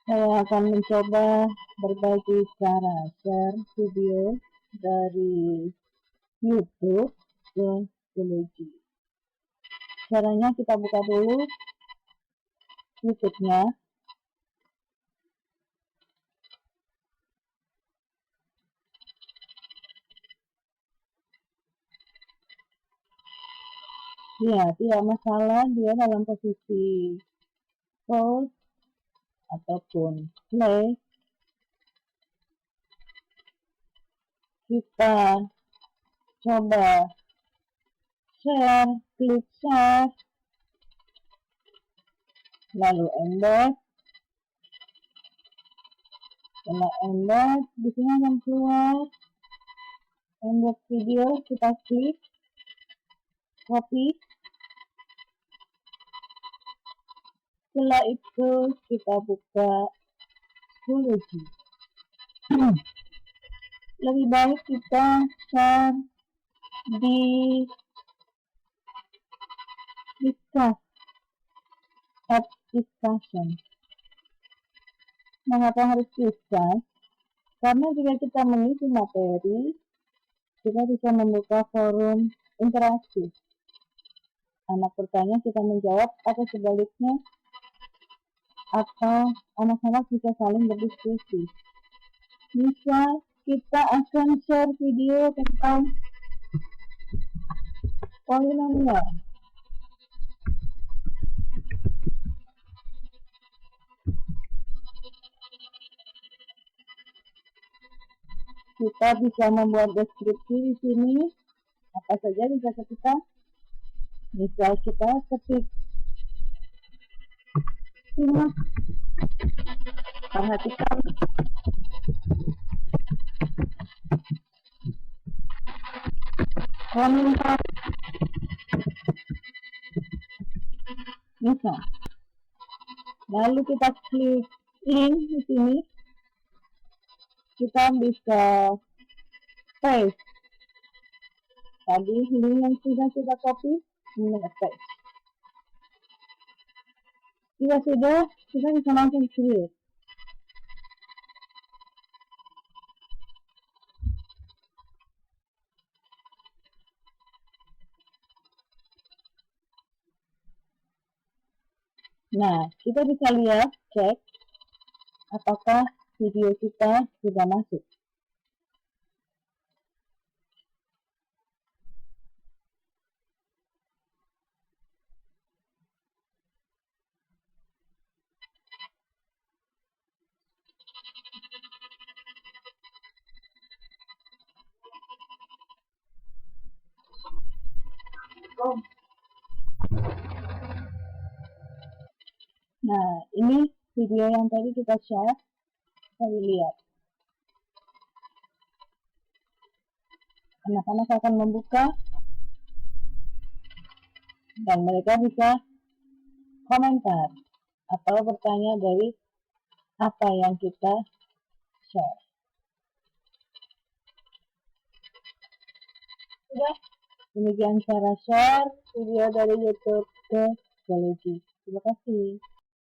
Saya akan mencoba berbagi cara share video dari YouTube ke schoology. Caranya kita buka dulu YouTube-nya. Ya, tidak masalah dia dalam posisi pause ataupun play. Kita coba share, klik share, lalu embed. Setelah embed, di sini akan keluar embed video, kita klik copy. Setelah itu kita buka schoology. Lebih baik kita share di discussion. Mengapa harus discuss? Karena jika kita mengisi materi, kita bisa membuka forum interaktif. Anak bertanya, kita menjawab, atau sebaliknya, atau anak-anak bisa saling berdiskusi. Misal, kita akan share video tentang polinomial. Kita bisa membuat deskripsi di sini, apa saja bisa kita. Misal kita ketik simak, perhatikan, komentar, misal. Lalu kita klik link di sini, kita bisa paste. Tadi link yang sudah kita copy, ini paste. Jika sudah, kita bisa langsung create. Nah, kita bisa lihat, cek apakah video kita sudah masuk. Nah, ini video yang tadi kita share. Kita lihat. Anak-anak akan membuka dan mereka bisa komentar atau bertanya dari apa yang kita share. Sudah, demikian cara share video dari YouTube ke schoology. Terima kasih.